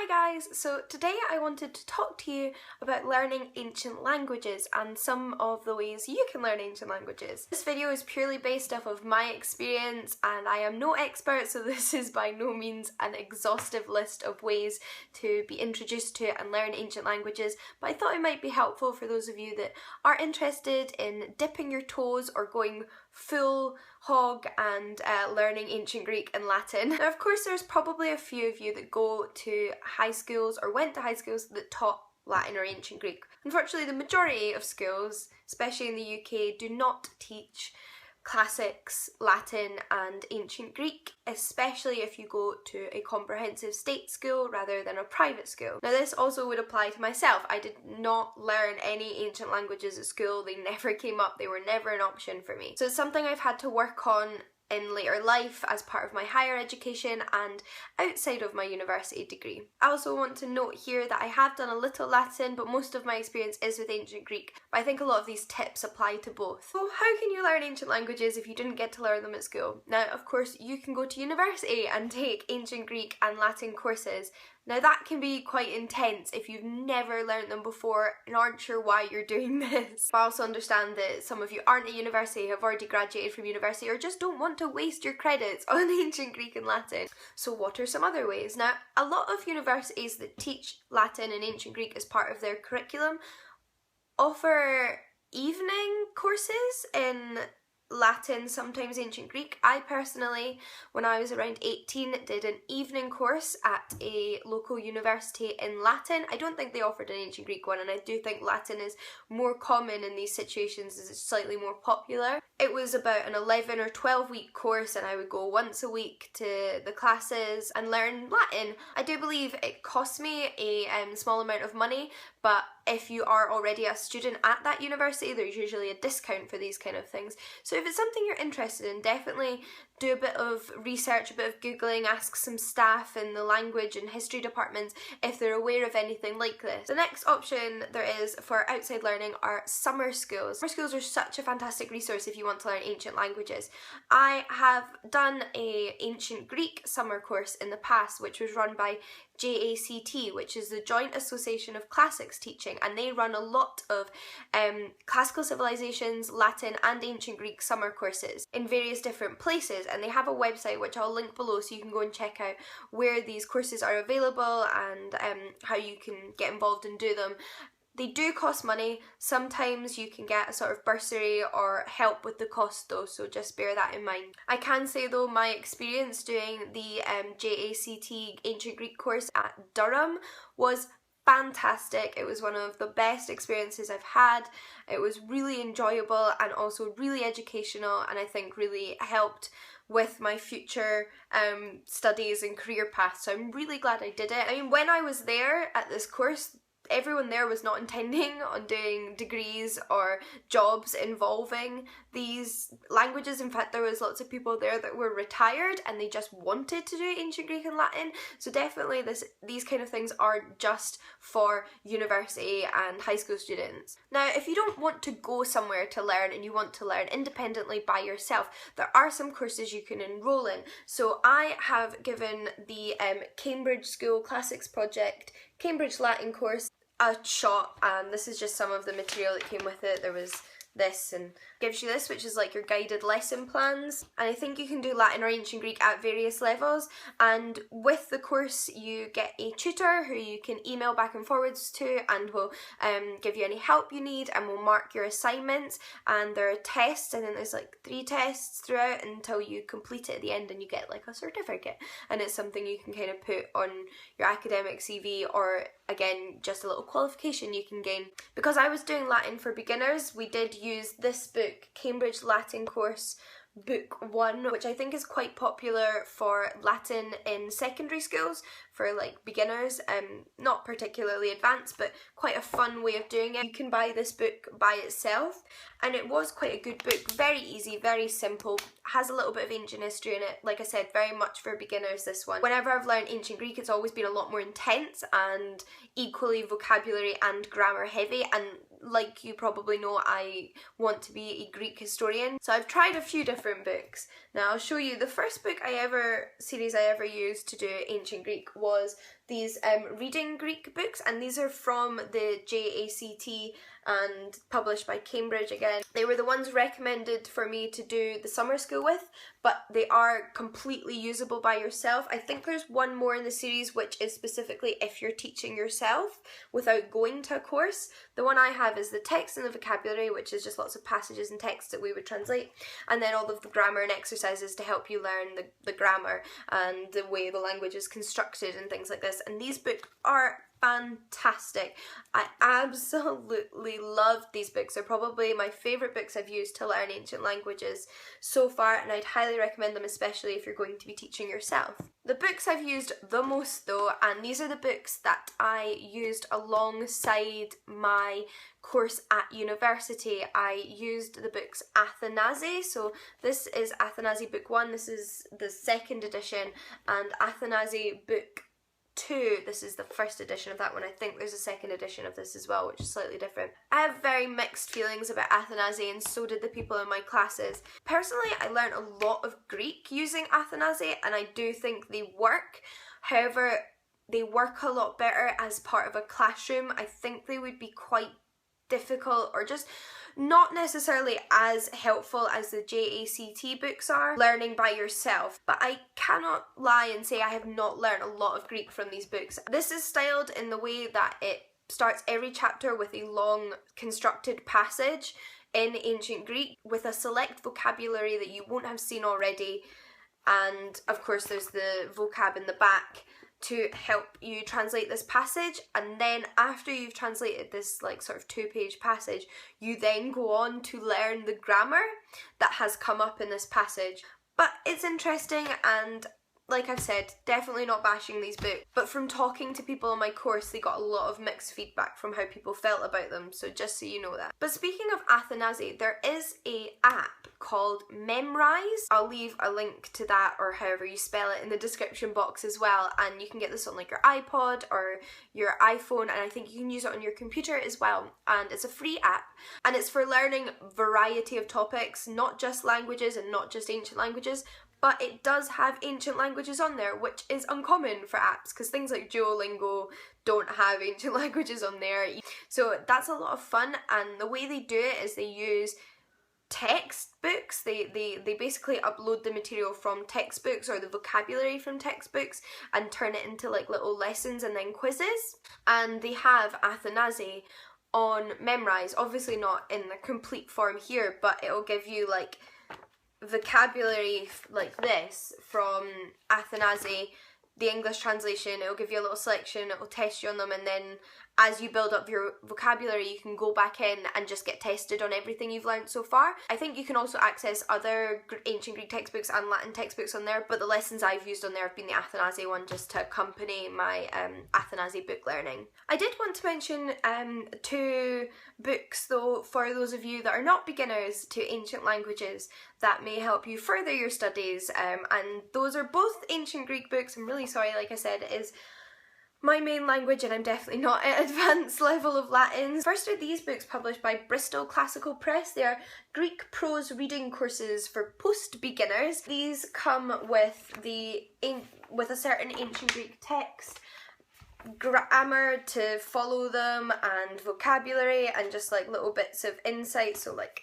Hi guys, so today I wanted to talk to you about learning ancient languages and some of the ways you can learn ancient languages. This video is purely based off of my experience and I am no expert, so this is by no means an exhaustive list of ways to be introduced to and learn ancient languages, but I thought it might be helpful for those of you that are interested in dipping your toes or going full hog and learning ancient Greek and Latin. Now of course there's probably a few of you that go to high schools or went to high schools that taught Latin or ancient Greek. Unfortunately the majority of schools, especially in the UK, do not teach classics, Latin and ancient Greek, especially if you go to a comprehensive state school rather than a private school. Now this also would apply to myself. I did not learn any ancient languages at school. They never came up, they were never an option for me. So it's something I've had to work on in later life as part of my higher education and outside of my university degree. I also want to note here that I have done a little Latin, but most of my experience is with ancient Greek, but I think a lot of these tips apply to both. So how can you learn ancient languages if you didn't get to learn them at school? Now of course you can go to university and take ancient Greek and Latin courses. Now that can be quite intense if you've never learnt them before and aren't sure why you're doing this. I also understand that some of you aren't at university, have already graduated from university, or just don't want to waste your credits on ancient Greek and Latin. So what are some other ways? Now a lot of universities that teach Latin and ancient Greek as part of their curriculum offer evening courses in Latin, sometimes ancient Greek. I personally, when I was around 18, did an evening course at a local university in Latin. I don't think they offered an ancient Greek one, and I do think Latin is more common in these situations as it's slightly more popular. It was about an 11 or 12 week course and I would go once a week to the classes and learn Latin. I do believe it cost me a small amount of money, but if you are already a student at that university, there's usually a discount for these kind of things. So if it's something you're interested in, definitely do a bit of research, a bit of Googling, ask some staff in the language and history departments if they're aware of anything like this. The next option there is for outside learning are summer schools. Summer schools are such a fantastic resource if you want to learn ancient languages. I have done an ancient Greek summer course in the past, which was run by JACT, which is the Joint Association of Classics Teaching, and they run a lot of classical civilizations, Latin and ancient Greek summer courses in various different places, and they have a website which I'll link below so you can go and check out where these courses are available and how you can get involved and do them. They do cost money. Sometimes you can get a sort of bursary or help with the cost though, so just bear that in mind. I can say though, my experience doing the JACT Ancient Greek course at Durham was fantastic. It was one of the best experiences I've had. It was really enjoyable and also really educational, and I think really helped with my future studies and career path, so I'm really glad I did it. I mean, when I was there at this course, everyone there was not intending on doing degrees or jobs involving these languages. In fact, there was lots of people there that were retired and they just wanted to do ancient Greek and Latin. So definitely these kind of things aren't just for university and high school students. Now, if you don't want to go somewhere to learn and you want to learn independently by yourself, there are some courses you can enroll in. So I have given the Cambridge School Classics Project Cambridge Latin course a shot, and this is just some of the material that came with it. There was this and gives you this, which is like your guided lesson plans, and I think you can do Latin or ancient Greek at various levels, and with the course you get a tutor who you can email back and forwards to and will give you any help you need and will mark your assignments, and there are tests, and then there's like 3 tests throughout until you complete it at the end and you get like a certificate, and it's something you can kind of put on your academic CV, or again just a little qualification you can gain. Because I was doing Latin for beginners, we did use this book, Cambridge Latin Course Book 1, which I think is quite popular for Latin in secondary schools for like beginners, not particularly advanced, but quite a fun way of doing it. You can buy this book by itself, and it was quite a good book, very easy, very simple, has a little bit of ancient history in it. Like I said, very much for beginners, this one. Whenever I've learned ancient Greek, it's always been a lot more intense and equally vocabulary and grammar heavy, and like you probably know, I want to be a Greek historian, so I've tried a few different books. Now I'll show you the first book series I ever used to do ancient Greek was these reading Greek books, and these are from the JACT and published by Cambridge again. They were the ones recommended for me to do the summer school with, but they are completely usable by yourself. I think there's one more in the series which is specifically if you're teaching yourself without going to a course. The one I have is the text and the vocabulary, which is just lots of passages and text that we would translate, and then all of the grammar and exercises to help you learn the grammar and the way the language is constructed and things like this. And these books are fantastic. I absolutely love these books. They're probably my favourite books I've used to learn ancient languages so far, and I'd highly recommend them, especially if you're going to be teaching yourself. The books I've used the most though, and these are the books that I used alongside my course at university, I used the books Athanasi. So this is Athanasi book 1, this is the 2nd edition, and Athanasi book 2, this is the 1st edition of that one. I think there's a 2nd edition of this as well, which is slightly different. I have very mixed feelings about Athanasi, and so did the people in my classes. Personally, I learned a lot of Greek using Athanasi, and I do think they work. However, they work a lot better as part of a classroom. I think they would be quite difficult, or just not necessarily as helpful as the JACT books are, learning by yourself. But I cannot lie and say I have not learned a lot of Greek from these books. This is styled in the way that it starts every chapter with a long constructed passage in ancient Greek with a select vocabulary that you won't have seen already, and of course there's the vocab in the back to help you translate this passage. And then after you've translated this like sort of 2-page passage, you then go on to learn the grammar that has come up in this passage. But it's interesting, and like I've said, definitely not bashing these books, but from talking to people on my course, they got a lot of mixed feedback from how people felt about them, so just so you know that. But speaking of Athanasi, there is an app called Memrise. I'll leave a link to that, or however you spell it, in the description box as well, and you can get this on like your iPod or your iPhone, and I think you can use it on your computer as well. And it's a free app, and it's for learning variety of topics, not just languages and not just ancient languages, but it does have ancient languages on there, which is uncommon for apps, because things like Duolingo don't have ancient languages on there. So that's a lot of fun, and the way they do it is they use textbooks. They basically upload the material from textbooks or the vocabulary from textbooks and turn it into like little lessons and then quizzes. And they have Athanasi on Memrise, obviously not in the complete form here, but it'll give you like vocabulary like this from Athanasi, the English translation. It'll give you a little selection, it'll test you on them, and then as you build up your vocabulary, you can go back in and just get tested on everything you've learned so far. I think you can also access other ancient Greek textbooks and Latin textbooks on there, but the lessons I've used on there have been the Athanasi one, just to accompany my Athanasi book learning. I did want to mention 2 books though, for those of you that are not beginners to ancient languages, that may help you further your studies, and those are both ancient Greek books. I'm really sorry, like I said, it is my main language and I'm definitely not at advanced level of Latin. First are these books published by Bristol Classical Press. They are Greek prose reading courses for post-beginners. These come with a certain ancient Greek text, grammar to follow them, and vocabulary, and just like little bits of insight. So like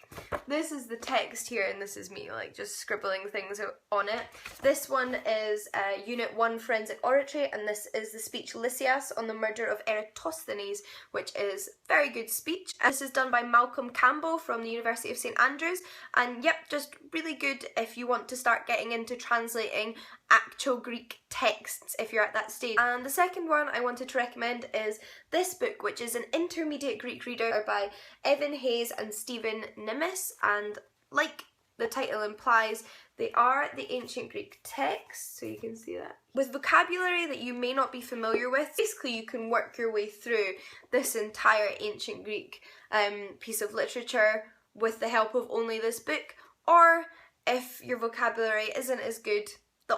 this is the text here, and this is me like just scribbling things on it. This one is Unit 1 Forensic Oratory, and this is the speech Lysias on the murder of Eratosthenes, which is very good speech. And this is done by Malcolm Campbell from the University of St Andrews, and yep, just really good if you want to start getting into translating actual Greek texts if you're at that stage. And the second one I wanted to recommend is this book, which is an intermediate Greek reader by Evan Hayes and Stephen Nimis, and like the title implies, they are the ancient Greek texts, so you can see that, with vocabulary that you may not be familiar with. Basically you can work your way through this entire ancient Greek piece of literature with the help of only this book, or if your vocabulary isn't as good,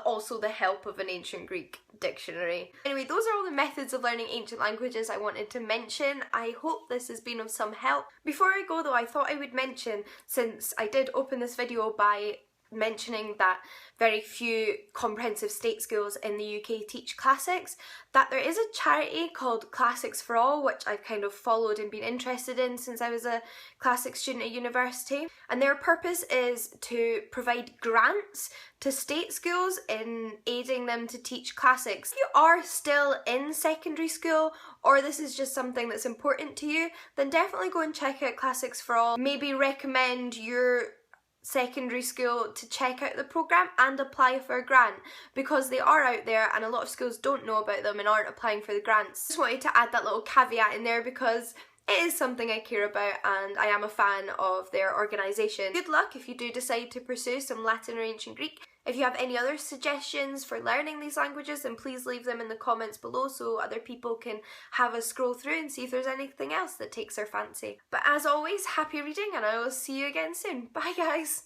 also the help of an ancient Greek dictionary. Anyway, those are all the methods of learning ancient languages I wanted to mention. I hope this has been of some help. Before I go though, I thought I would mention, since I did open this video by mentioning that very few comprehensive state schools in the UK teach classics, that there is a charity called Classics for All, which I've kind of followed and been interested in since I was a classics student at university. And their purpose is to provide grants to state schools in aiding them to teach classics. If you are still in secondary school, or this is just something that's important to you, then definitely go and check out Classics for All. Maybe recommend your secondary school to check out the programme and apply for a grant, because they are out there and a lot of schools don't know about them and aren't applying for the grants. Just wanted to add that little caveat in there because it is something I care about and I am a fan of their organisation. Good luck if you do decide to pursue some Latin or Ancient Greek. If you have any other suggestions for learning these languages, then please leave them in the comments below so other people can have a scroll through and see if there's anything else that takes their fancy. But as always, happy reading and I will see you again soon. Bye guys!